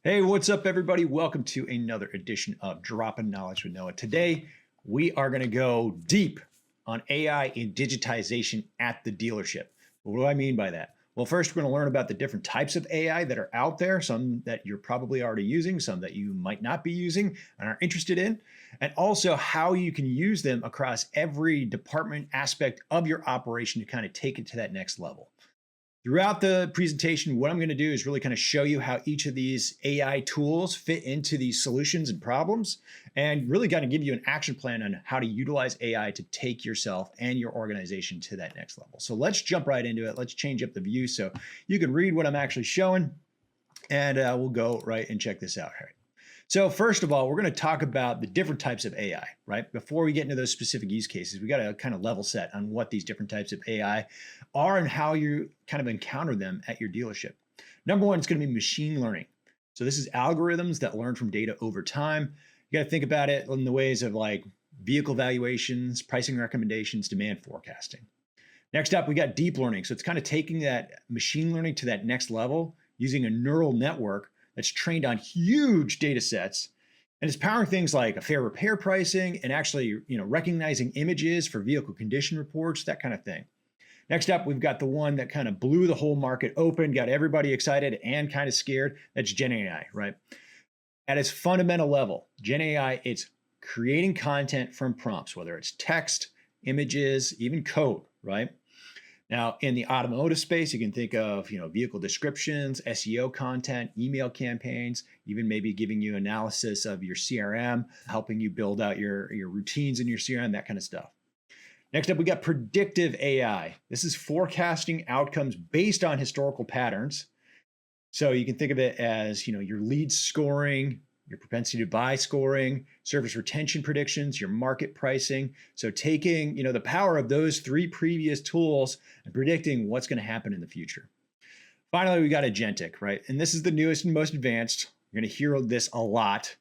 Hey, what's up, everybody? Welcome to another edition of Droppin Knowledge with Noah. Today, we are going to go deep on AI and digitization at the dealership. What do I mean by that? Well, first, we're going to learn about the different types of AI that are out there, some that you're probably already using, some that you might not be using and are interested in, and also how you can use them across every department aspect of your operation to kind of take it to that next level. Throughout the presentation, what I'm going to do is really kind of show you how each of these AI tools fit into these solutions and problems, and really kind of give you an action plan on how to utilize AI to take yourself and your organization to that next level. So let's jump right into it. Let's change up the view so you can read what I'm actually showing, and we'll go right and check this out. All right. So first of all, we're going to talk about the different types of AI, right? Before we get into those specific use cases, we got to kind of level set on what these different types of AI are and how you kind of encounter them at your dealership. Number one, it's going to be machine learning. So this is algorithms that learn from data over time. You got to think about it in the ways of like vehicle valuations, pricing recommendations, demand forecasting. Next up, we got deep learning. So it's kind of taking that machine learning to that next level using a neural network that's trained on huge data sets, and it's powering things like a fair repair pricing and actually, recognizing images for vehicle condition reports, that kind of thing. Next up, we've got the one that kind of blew the whole market open, got everybody excited and kind of scared. That's Gen AI, right? At its fundamental level, Gen AI, it's creating content from prompts, whether it's text, images, even code, right? Now, in the automotive space, you can think of, vehicle descriptions, SEO content, email campaigns, even maybe giving you analysis of your CRM, helping you build out your routines in your CRM, that kind of stuff. Next up, we got predictive AI. This is forecasting outcomes based on historical patterns. So you can think of it as, your lead scoring, your propensity to buy scoring, service retention predictions, your market pricing. So taking, the power of those three previous tools and predicting what's going to happen in the future. Finally, we got Agentic, right? And this is the newest and most advanced. You're going to hear this a lot.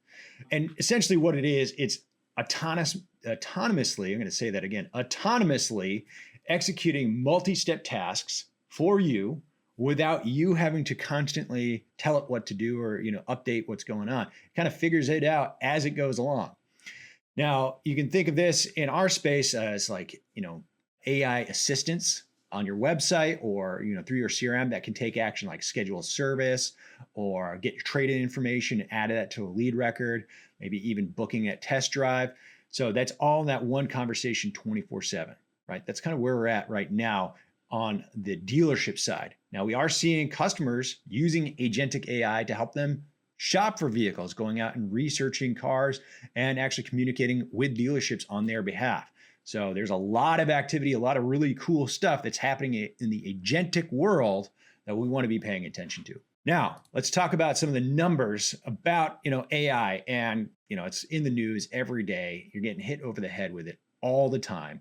And essentially what it is, it's autonomously, I'm going to say that again, autonomously executing multi-step tasks for you without you having to constantly tell it what to do or update what's going on. It kind of figures it out as it goes along. Now, you can think of this in our space as like, AI assistance on your website or through your CRM that can take action like schedule a service or get your trade-in information and add that to a lead record, maybe even booking a test drive. So that's all in that one conversation 24/7, right? That's kind of where we're at right now on the dealership side. Now, we are seeing customers using agentic AI to help them shop for vehicles, going out and researching cars and actually communicating with dealerships on their behalf. So there's a lot of activity, a lot of really cool stuff that's happening in the agentic world that we want to be paying attention to. Now, let's talk about some of the numbers about, AI, and, it's in the news every day. You're getting hit over the head with it all the time.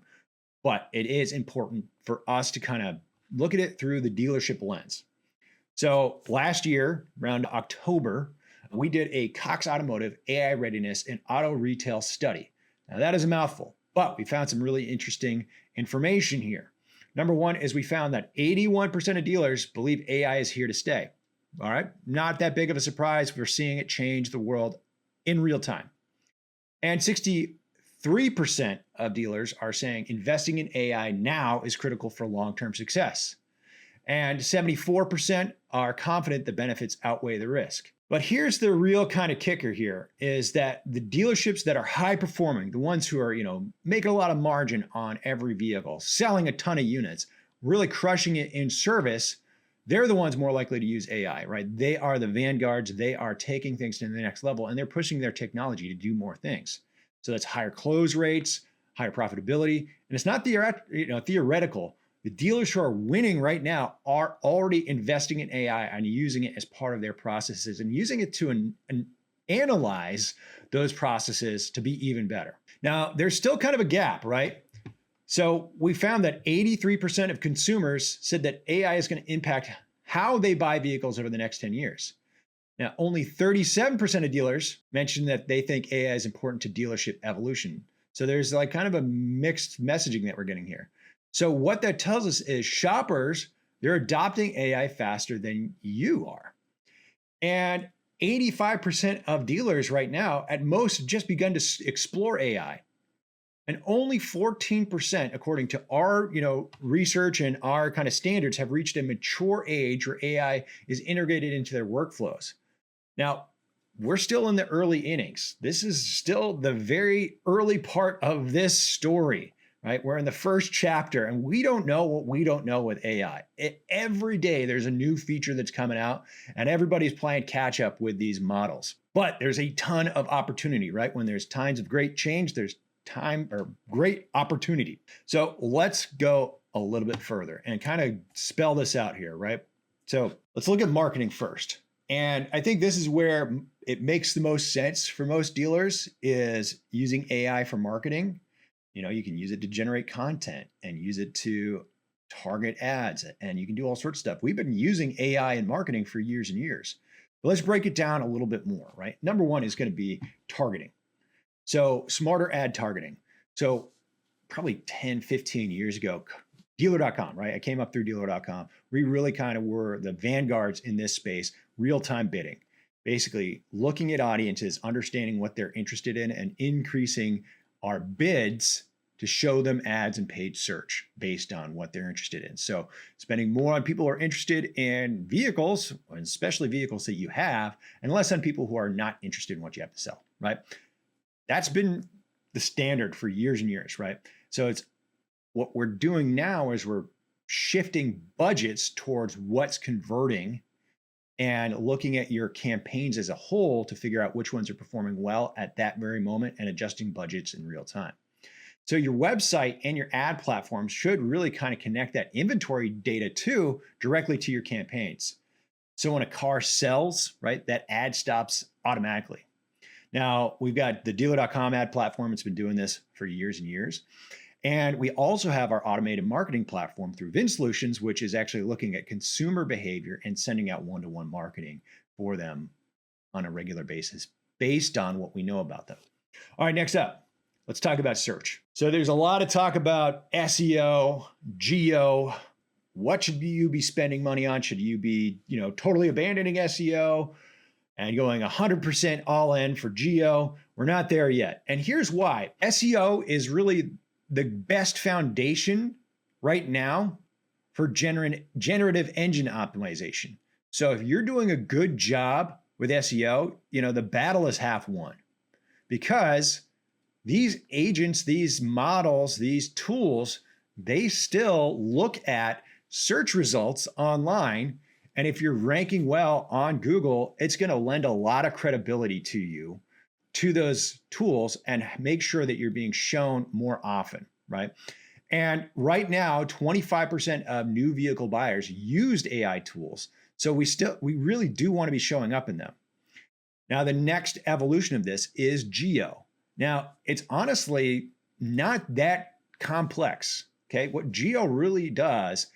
But it is important for us to kind of look at it through the dealership lens. So last year, around October, we did a Cox Automotive AI readiness and auto retail study. Now that is a mouthful, but we found some really interesting information here. Number one is we found that 81% of dealers believe AI is here to stay. All right, not that big of a surprise. We're seeing it change the world in real time. And 3% of dealers are saying investing in AI now is critical for long-term success. And 74% are confident the benefits outweigh the risk. But here's the real kind of kicker here is that the dealerships that are high performing, the ones who are, making a lot of margin on every vehicle, selling a ton of units, really crushing it in service, they're the ones more likely to use AI, right? They are the vanguards. They are taking things to the next level and they're pushing their technology to do more things. So that's higher close rates, higher profitability. And it's not theoretical. The dealers who are winning right now are already investing in AI and using it as part of their processes and using it to analyze those processes to be even better. Now, there's still kind of a gap, right? So we found that 83% of consumers said that AI is going to impact how they buy vehicles over the next 10 years. Now, only 37% of dealers mentioned that they think AI is important to dealership evolution. So there's like kind of a mixed messaging that we're getting here. So what that tells us is shoppers, they're adopting AI faster than you are. And 85% of dealers right now at most have just begun to explore AI. And only 14%, according to our research and our kind of standards, have reached a mature age where AI is integrated into their workflows. Now, we're still in the early innings. This is still the very early part of this story, right? We're in the first chapter and we don't know what we don't know with AI. Every day there's a new feature that's coming out and everybody's playing catch up with these models. But there's a ton of opportunity, right? When there's times of great change, there's time or great opportunity. So let's go a little bit further and kind of spell this out here, right? So let's look at marketing first. And I think this is where it makes the most sense for most dealers is using AI for marketing. You can use it to generate content and use it to target ads, and you can do all sorts of stuff. We've been using AI in marketing for years and years. But let's break it down a little bit more, right? Number one is going to be targeting. So smarter ad targeting. So probably 10, 15 years ago, dealer.com, right? I came up through dealer.com. We really kind of were the vanguards in this space, real-time bidding, basically looking at audiences, understanding what they're interested in and increasing our bids to show them ads and paid search based on what they're interested in. So spending more on people who are interested in vehicles, and especially vehicles that you have, and less on people who are not interested in what you have to sell, right? That's been the standard for years and years, right? So it's what we're doing now is we're shifting budgets towards what's converting and looking at your campaigns as a whole to figure out which ones are performing well at that very moment and adjusting budgets in real time. So your website and your ad platforms should really kind of connect that inventory data directly to your campaigns. So when a car sells, right, that ad stops automatically. Now, we've got the dealer.com ad platform. It's been doing this for years and years. And we also have our automated marketing platform through VinSolutions, which is actually looking at consumer behavior and sending out one-to-one marketing for them on a regular basis based on what we know about them. All right, next up, let's talk about search. So there's a lot of talk about SEO, geo. What should you be spending money on? Should you be, totally abandoning SEO and going 100% all in for geo? We're not there yet. And here's why. SEO is really the best foundation right now for generative engine optimization. So if you're doing a good job with SEO, the battle is half won, because these agents, these models, these tools, they still look at search results online. And if you're ranking well on Google, it's going to lend a lot of credibility to you, to those tools, and make sure that you're being shown more often, right? And right now, 25% of new vehicle buyers used AI tools. So we really do want to be showing up in them. Now, the next evolution of this is geo. Now, it's honestly not that complex, okay? What geo really does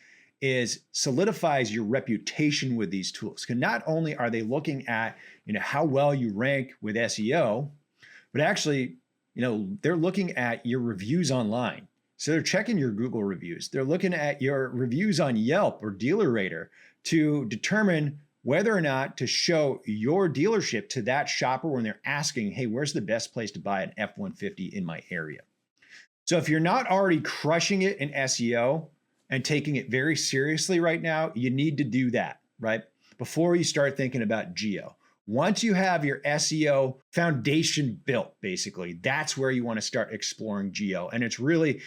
is solidifies your reputation with these tools. Because not only are they looking at, how well you rank with SEO, but actually, they're looking at your reviews online. So they're checking your Google reviews. They're looking at your reviews on Yelp or DealerRater to determine whether or not to show your dealership to that shopper when they're asking, hey, where's the best place to buy an F-150 in my area? So if you're not already crushing it in SEO and taking it very seriously right now, you need to do that, right? Before you start thinking about geo. Once you have your SEO foundation built, basically, that's where you want to start exploring geo. And it's really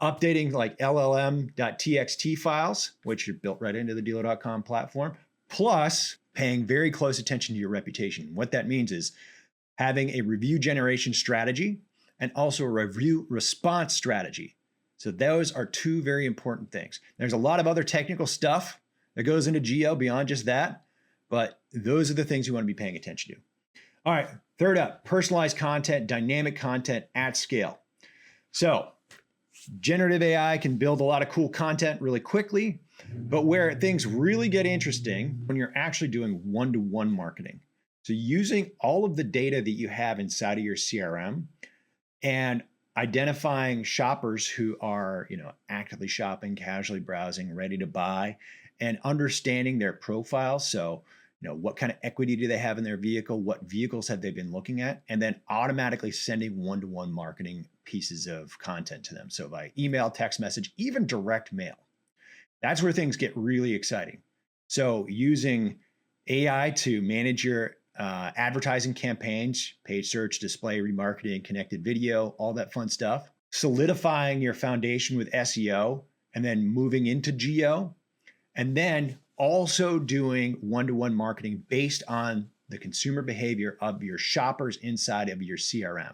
updating like llm.txt files, which are built right into the dealer.com platform, plus paying very close attention to your reputation. What that means is having a review generation strategy and also a review response strategy. So those are two very important things. There's a lot of other technical stuff that goes into geo beyond just that, but those are the things you want to be paying attention to. All right, third up, personalized content, dynamic content at scale. So generative AI can build a lot of cool content really quickly, but where things really get interesting when you're actually doing one-to-one marketing. So using all of the data that you have inside of your CRM and identifying shoppers who are, actively shopping, casually browsing, ready to buy, and understanding their profile. So, what kind of equity do they have in their vehicle? What vehicles have they been looking at? And then automatically sending one-to-one marketing pieces of content to them. So by email, text message, even direct mail. That's where things get really exciting. So using AI to manage your advertising campaigns, paid search, display, remarketing, connected video, all that fun stuff. Solidifying your foundation with SEO and then moving into geo. And then also doing one-to-one marketing based on the consumer behavior of your shoppers inside of your CRM.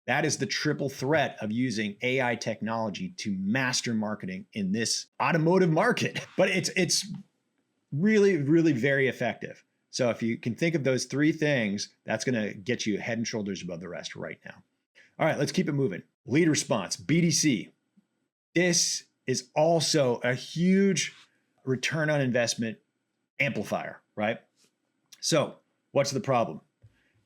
That is the triple threat of using AI technology to master marketing in this automotive market. But it's really, really very effective. So if you can think of those three things, that's going to get you head and shoulders above the rest right now. All right, let's keep it moving. Lead response, BDC. This is also a huge return on investment amplifier, right? So what's the problem?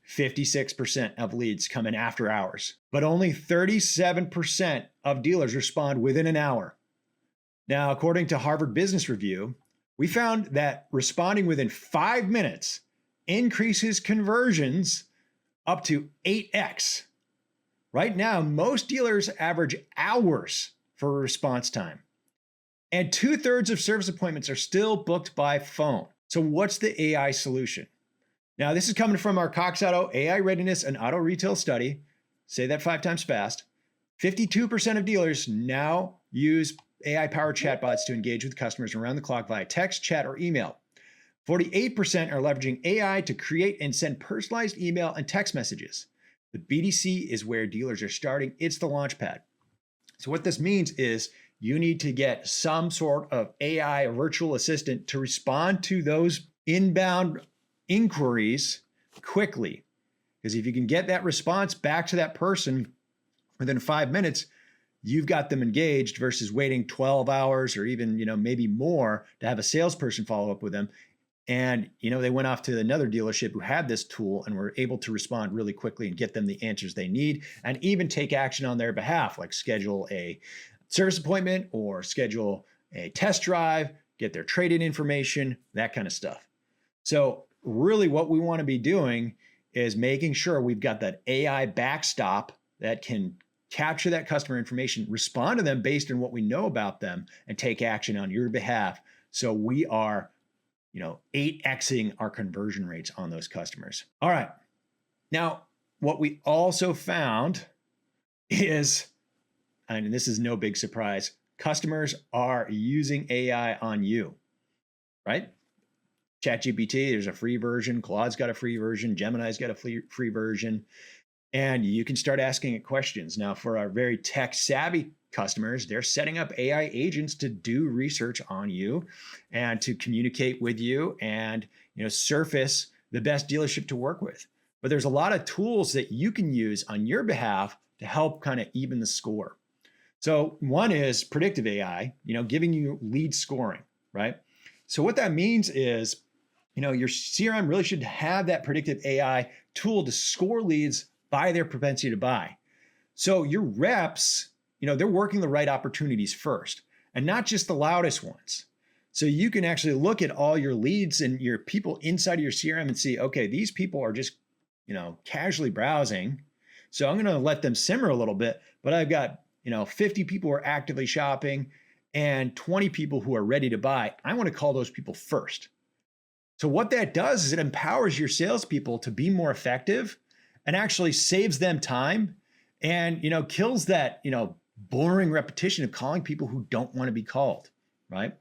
56% of leads come in after hours, but only 37% of dealers respond within an hour. Now, according to Harvard Business Review, we found that responding within 5 minutes increases conversions up to 8x. Right now, most dealers average hours for response time. And 2/3 of service appointments are still booked by phone. So what's the AI solution? Now, this is coming from our Cox Auto AI Readiness and Auto Retail Study. Say that 5 times fast. 52% of dealers now use AI-powered chatbots to engage with customers around the clock via text, chat, or email. 48% are leveraging AI to create and send personalized email and text messages. The BDC is where dealers are starting. It's the launch pad. So what this means is you need to get some sort of AI virtual assistant to respond to those inbound inquiries quickly. Because if you can get that response back to that person within 5 minutes, you've got them engaged versus waiting 12 hours or even, maybe more to have a salesperson follow up with them. And, they went off to another dealership who had this tool and were able to respond really quickly and get them the answers they need and even take action on their behalf, like schedule a service appointment or schedule a test drive, get their trade-in information, that kind of stuff. So really what we want to be doing is making sure we've got that AI backstop that can capture that customer information, respond to them based on what we know about them, and take action on your behalf. So we are 8xing our conversion rates on those customers. All right. Now, what we also found is, and this is no big surprise, customers are using AI on you, right? ChatGPT, there's a free version. Claude's got a free version. Gemini's got a free version. And you can start asking it questions. Now, for our very tech-savvy customers, they're setting up AI agents to do research on you and to communicate with you and surface the best dealership to work with. But there's a lot of tools that you can use on your behalf to help kind of even the score. So one is predictive AI, giving you lead scoring, right? So what that means is, your CRM really should have that predictive AI tool to score leads by their propensity to buy. So your reps, they're working the right opportunities first and not just the loudest ones. So you can actually look at all your leads and your people inside of your CRM and see, okay, these people are just, casually browsing. So I'm going to let them simmer a little bit, but I've got, 50 people who are actively shopping and 20 people who are ready to buy. I want to call those people first. So what that does is it empowers your salespeople to be more effective and actually saves them time and, kills that, boring repetition of calling people who don't want to be called, right?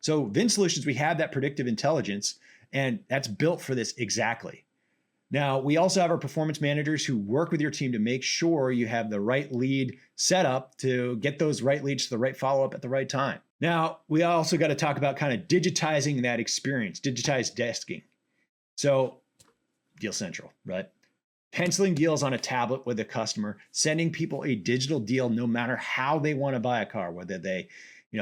So Vin Solutions, we have that predictive intelligence, and that's built for this exactly. Now, we also have our performance managers who work with your team to make sure you have the right lead set up to get those right leads to the right follow-up at the right time. Now, we also got to talk about kind of digitizing that experience, digitized desking. So Deal Central, right? Penciling deals on a tablet with a customer, sending people a digital deal no matter how they want to buy a car, whether they,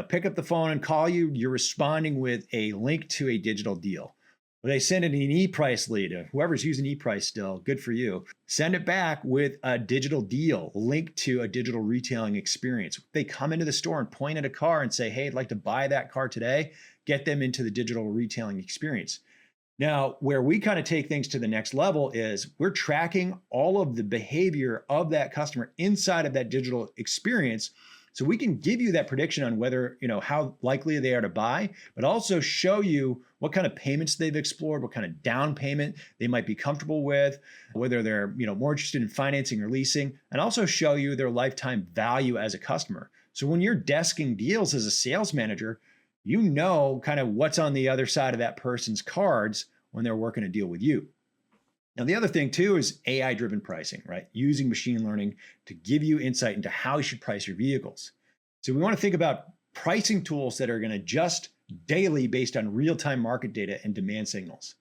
pick up the phone and call you, you're responding with a link to a digital deal. Or they send it an e-price lead. Whoever's using e-price still, good for you. Send it back with a digital deal linked to a digital retailing experience. They come into the store and point at a car and say, hey, I'd like to buy that car today. Get them into the digital retailing experience. Now, where we kind of take things to the next level is we're tracking all of the behavior of that customer inside of that digital experience. So we can give you that prediction on whether, how likely they are to buy, but also show you what kind of payments they've explored, what kind of down payment they might be comfortable with, whether they're, more interested in financing or leasing, and also show you their lifetime value as a customer. So when you're desking deals as a sales manager, you know kind of what's on the other side of that person's cards when they're working a deal with you. Now, the other thing too is AI-driven pricing, right? Using machine learning to give you insight into how you should price your vehicles. So we want to think about pricing tools that are going to adjust daily based on real-time market data and demand signals.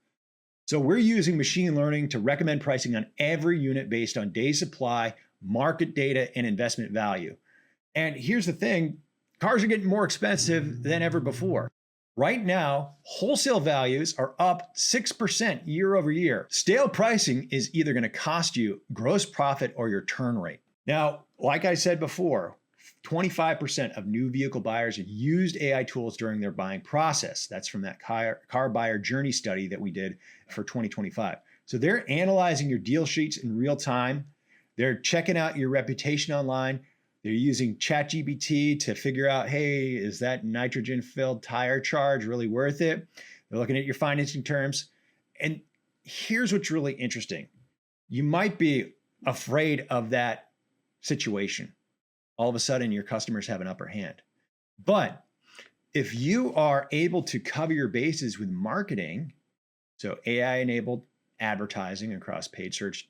So we're using machine learning to recommend pricing on every unit based on day supply, market data, and investment value. And here's the thing, cars are getting more expensive than ever before. Right now, wholesale values are up 6% year over year. Stale pricing is either going to cost you gross profit or your turn rate. Now, like I said before, 25% of new vehicle buyers used AI tools during their buying process. That's from that car buyer journey study that we did for 2025. So they're analyzing your deal sheets in real time. They're checking out your reputation online. They're using ChatGPT to figure out, hey, is that nitrogen-filled tire charge really worth it? They're looking at your financing terms. And here's what's really interesting. You might be afraid of that situation. All of a sudden, your customers have an upper hand. But if you are able to cover your bases with marketing, so AI-enabled advertising across paid search,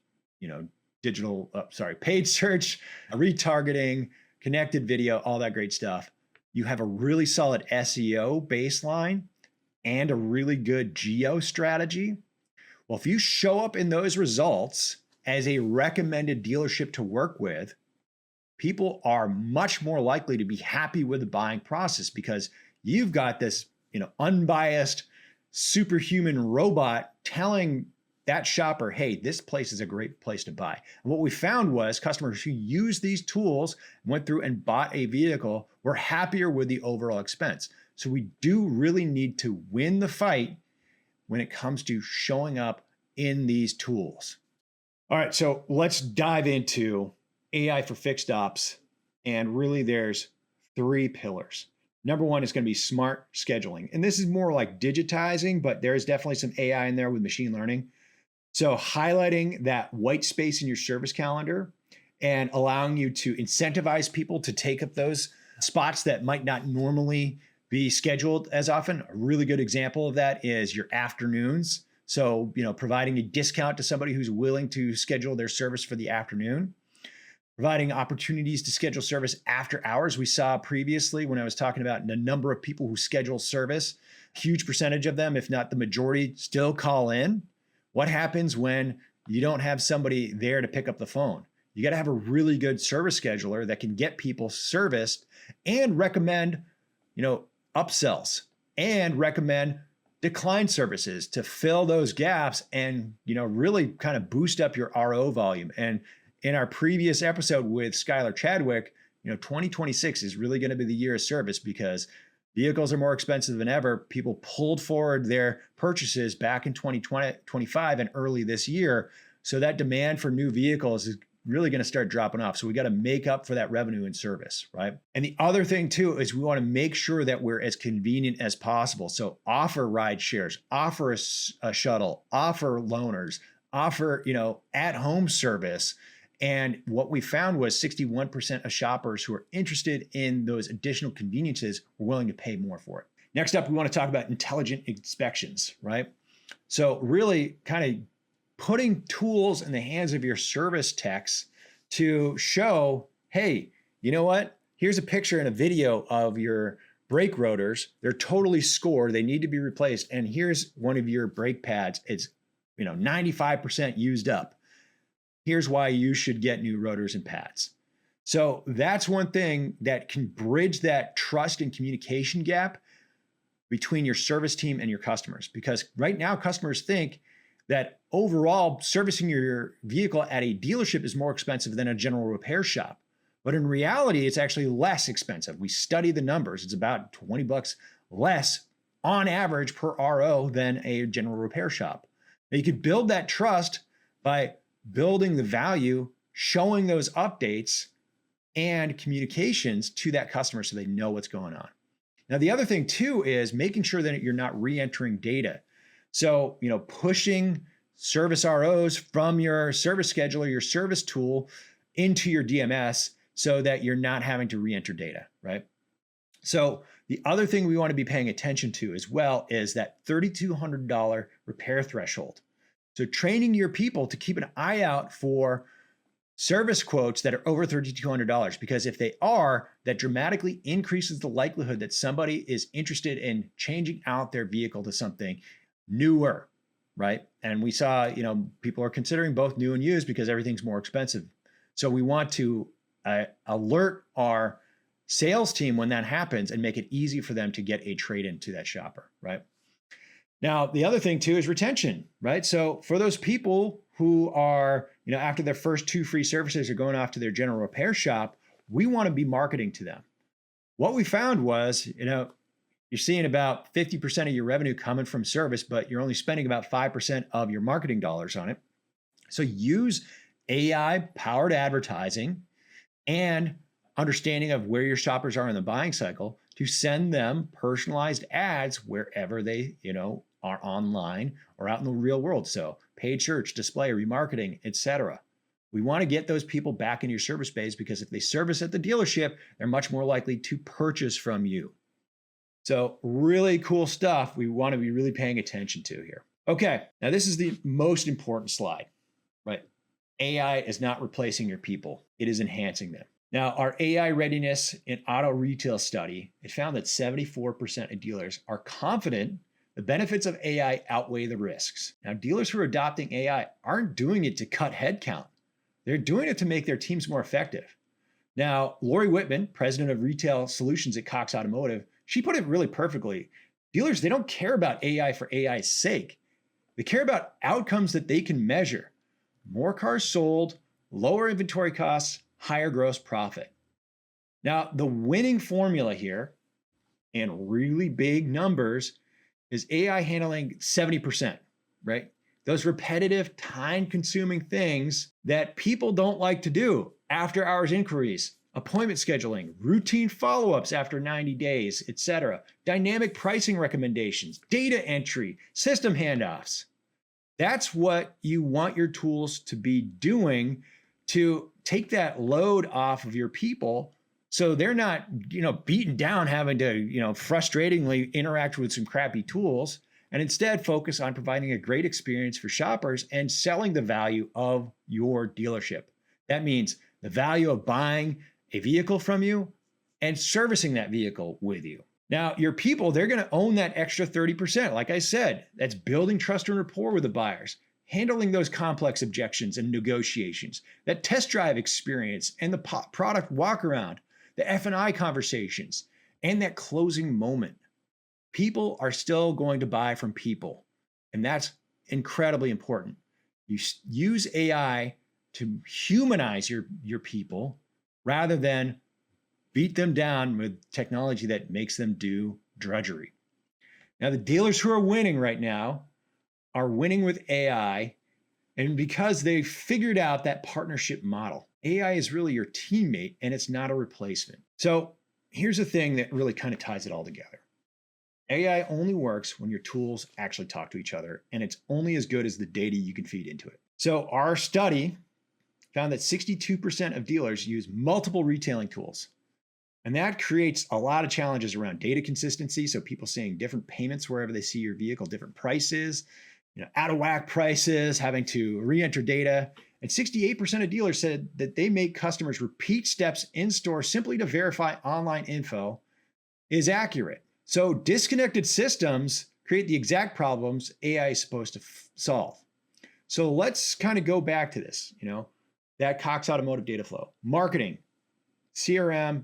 paid search, retargeting, connected video, all that great stuff. You have a really solid SEO baseline and a really good geo strategy. Well, if you show up in those results as a recommended dealership to work with, people are much more likely to be happy with the buying process because you've got this, unbiased, superhuman robot telling that shopper, hey, this place is a great place to buy. And what we found was customers who used these tools, went through and bought a vehicle, were happier with the overall expense. So we do really need to win the fight when it comes to showing up in these tools. All right, so let's dive into AI for fixed ops. And really there's 3 pillars. Number 1 is going to be smart scheduling. And this is more like digitizing, but there's definitely some AI in there with machine learning. So highlighting that white space in your service calendar and allowing you to incentivize people to take up those spots that might not normally be scheduled as often. A really good example of that is your afternoons. So, providing a discount to somebody who's willing to schedule their service for the afternoon. Providing opportunities to schedule service after hours. We saw previously when I was talking about the number of people who schedule service, huge percentage of them, if not the majority, still call in. What happens when you don't have somebody there to pick up the phone? You got to have a really good service scheduler that can get people serviced and recommend, upsells and recommend decline services to fill those gaps and, really kind of boost up your RO volume. And in our previous episode with Skylar Chadwick, 2026 is really going to be the year of service because vehicles are more expensive than ever. People pulled forward their purchases back in 2025 and early this year. So that demand for new vehicles is really going to start dropping off. So we got to make up for that revenue in service, right? And the other thing too is we want to make sure that we're as convenient as possible. So offer ride shares, offer a shuttle, offer loaners, offer, at-home service. And what we found was 61% of shoppers who are interested in those additional conveniences were willing to pay more for it. Next up, we want to talk about intelligent inspections, right? So really kind of putting tools in the hands of your service techs to show, hey, you know what? Here's a picture and a video of your brake rotors. They're totally scored. They need to be replaced. And here's one of your brake pads. It's 95% used up. Here's why you should get new rotors and pads. So that's one thing that can bridge that trust and communication gap between your service team and your customers. Because right now, customers think that overall servicing your vehicle at a dealership is more expensive than a general repair shop. But in reality, it's actually less expensive. We study the numbers. It's about $20 less on average per RO than a general repair shop. Now, you could build that trust by building the value, showing those updates and communications to that customer so they know what's going on. Now, the other thing too is making sure that you're not re-entering data. So, pushing service ROs from your service scheduler, your service tool into your DMS so that you're not having to re-enter data, right? So the other thing we want to be paying attention to as well is that $3,200 repair threshold. So training your people to keep an eye out for service quotes that are over $3,200, because if they are, that dramatically increases the likelihood that somebody is interested in changing out their vehicle to something newer, right? And we saw, people are considering both new and used because everything's more expensive. So we want to alert our sales team when that happens and make it easy for them to get a trade-in to that shopper, right? Now, the other thing too is retention, right? So for those people who are, after their first 2 free services are going off to their general repair shop, we want to be marketing to them. What we found was, you're seeing about 50% of your revenue coming from service, but you're only spending about 5% of your marketing dollars on it. So use AI-powered advertising and understanding of where your shoppers are in the buying cycle to send them personalized ads wherever they, are online or out in the real world. So paid search, display, remarketing, etc. We want to get those people back in your service base because if they service at the dealership, they're much more likely to purchase from you. So really cool stuff we want to be really paying attention to here. Okay, now this is the most important slide, right? AI is not replacing your people. It is enhancing them. Now, our AI readiness in auto retail study, it found that 74% of dealers are confident the benefits of AI outweigh the risks. Now, dealers who are adopting AI aren't doing it to cut headcount. They're doing it to make their teams more effective. Now, Lori Whitman, president of retail solutions at Cox Automotive, she put it really perfectly. Dealers, they don't care about AI for AI's sake. They care about outcomes that they can measure. More cars sold, lower inventory costs, higher gross profit. Now, the winning formula here, and really big numbers, is AI handling 70%, right? Those repetitive, time-consuming things that people don't like to do. After-hours inquiries, appointment scheduling, routine follow-ups after 90 days, etc. Dynamic pricing recommendations, data entry, system handoffs. That's what you want your tools to be doing to take that load off of your people so they're not, beaten down having to, frustratingly interact with some crappy tools, and instead focus on providing a great experience for shoppers and selling the value of your dealership. That means the value of buying a vehicle from you and servicing that vehicle with you. Now, your people, they're going to own that extra 30%. Like I said, that's building trust and rapport with the buyers, handling those complex objections and negotiations, that test drive experience and the product walk around, the F&I conversations, and that closing moment. People are still going to buy from people, and that's incredibly important. You use AI to humanize your people rather than beat them down with technology that makes them do drudgery. Now, the dealers who are winning right now are winning with AI, and because they figured out that partnership model. AI is really your teammate, and it's not a replacement. So here's the thing that really kind of ties it all together. AI only works when your tools actually talk to each other, and it's only as good as the data you can feed into it. So our study found that 62% of dealers use multiple retailing tools. And that creates a lot of challenges around data consistency. So people seeing different payments wherever they see your vehicle, different prices, out of whack prices, having to re-enter data. And 68% of dealers said that they make customers repeat steps in store simply to verify online info is accurate. So disconnected systems create the exact problems AI is supposed to solve. So let's kind of go back to this, that Cox Automotive data flow, marketing, CRM,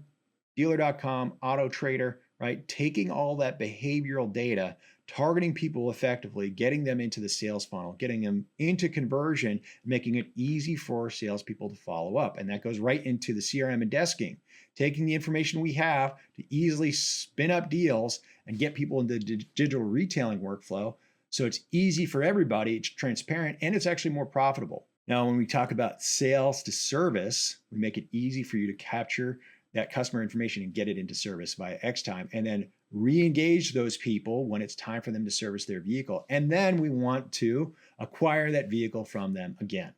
dealer.com, auto trader, right? Taking all that behavioral data, targeting people effectively, getting them into the sales funnel, getting them into conversion, making it easy for salespeople to follow up. And that goes right into the CRM and desking, taking the information we have to easily spin up deals and get people into the digital retailing workflow. So it's easy for everybody, it's transparent, and it's actually more profitable. Now, when we talk about sales to service, we make it easy for you to capture that customer information and get it into service via Xtime, and then re-engage those people when it's time for them to service their vehicle. And then we want to acquire that vehicle from them again.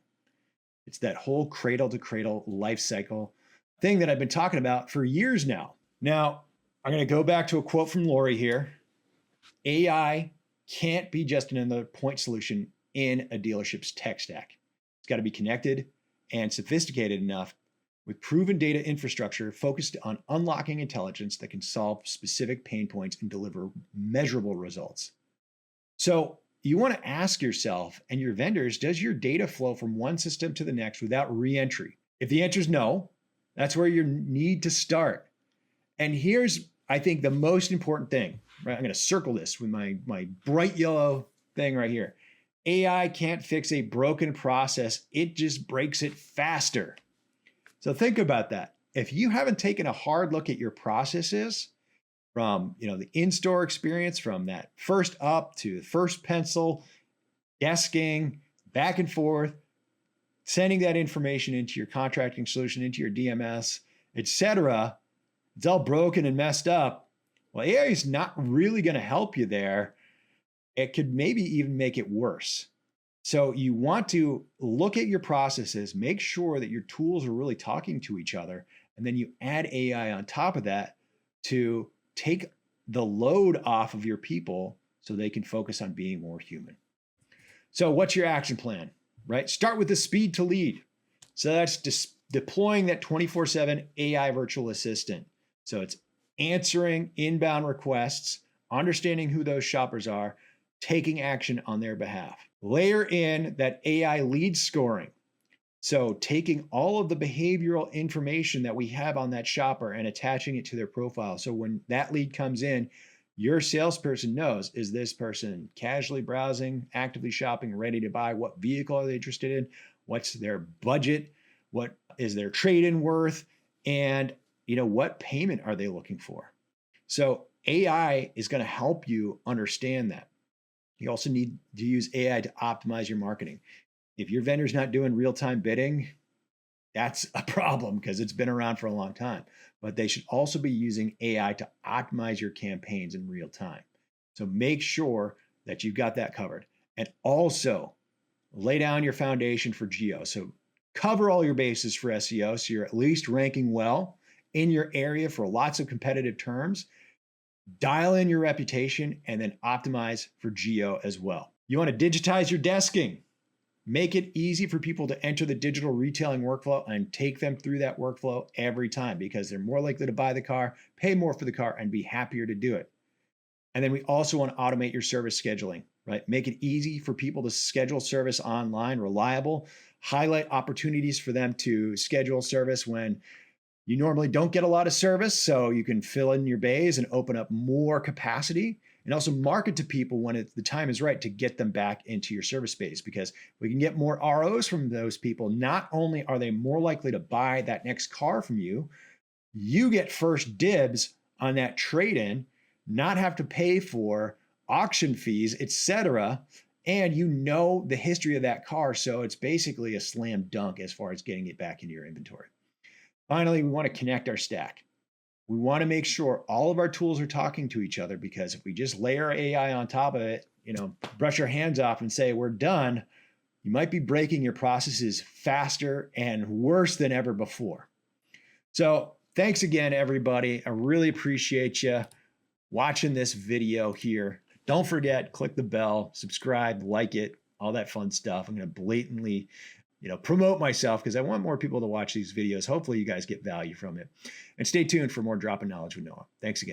It's that whole cradle to cradle life cycle thing that I've been talking about for years now. Now, I'm going to go back to a quote from Lori here. AI can't be just another point solution in a dealership's tech stack. It's got to be connected and sophisticated enough with proven data infrastructure focused on unlocking intelligence that can solve specific pain points and deliver measurable results. So you want to ask yourself and your vendors, does your data flow from one system to the next without re-entry? If the answer is no, that's where you need to start. And here's, I think, the most important thing, right? I'm going to circle this with my bright yellow thing right here. AI can't fix a broken process. It just breaks it faster. So think about that. If you haven't taken a hard look at your processes from, the in-store experience, from that first up to the first pencil, desking, back and forth, sending that information into your contracting solution, into your DMS, etc., it's all broken and messed up. Well, AI is not really going to help you there. It could maybe even make it worse. So you want to look at your processes, make sure that your tools are really talking to each other, and then you add AI on top of that to take the load off of your people so they can focus on being more human. So what's your action plan, right? Start with the speed to lead. So that's deploying that 24/7 AI virtual assistant. So it's answering inbound requests, understanding who those shoppers are, taking action on their behalf. Layer in that AI lead scoring. So taking all of the behavioral information that we have on that shopper and attaching it to their profile. So when that lead comes in, your salesperson knows, is this person casually browsing, actively shopping, ready to buy? What vehicle are they interested in? What's their budget? What is their trade-in worth? And what payment are they looking for? So AI is going to help you understand that. You also need to use AI to optimize your marketing. If your vendor's not doing real-time bidding, that's a problem because it's been around for a long time. But they should also be using AI to optimize your campaigns in real time. So make sure that you've got that covered. And also lay down your foundation for geo. So cover all your bases for SEO so you're at least ranking well in your area for lots of competitive terms. Dial in your reputation and then optimize for geo as well. You want to digitize your desking. Make it easy for people to enter the digital retailing workflow and take them through that workflow every time because they're more likely to buy the car, pay more for the car, and be happier to do it. And then we also want to automate your service scheduling, right? Make it easy for people to schedule service online, reliable, highlight opportunities for them to schedule service when you normally don't get a lot of service, so you can fill in your bays and open up more capacity, and also market to people when the time is right to get them back into your service space, because we can get more ROs from those people. Not only are they more likely to buy that next car from you, you get first dibs on that trade-in, not have to pay for auction fees, etc., and the history of that car, so it's basically a slam dunk as far as getting it back into your inventory. Finally, we want to connect our stack. We want to make sure all of our tools are talking to each other, because if we just layer AI on top of it, brush our hands off and say we're done, you might be breaking your processes faster and worse than ever before. So thanks again, everybody. I really appreciate you watching this video here. Don't forget, click the bell, subscribe, like it, all that fun stuff. I'm going to blatantly promote myself because I want more people to watch these videos. Hopefully you guys get value from it. And stay tuned for more Droppin Knowledge with Noah. Thanks again.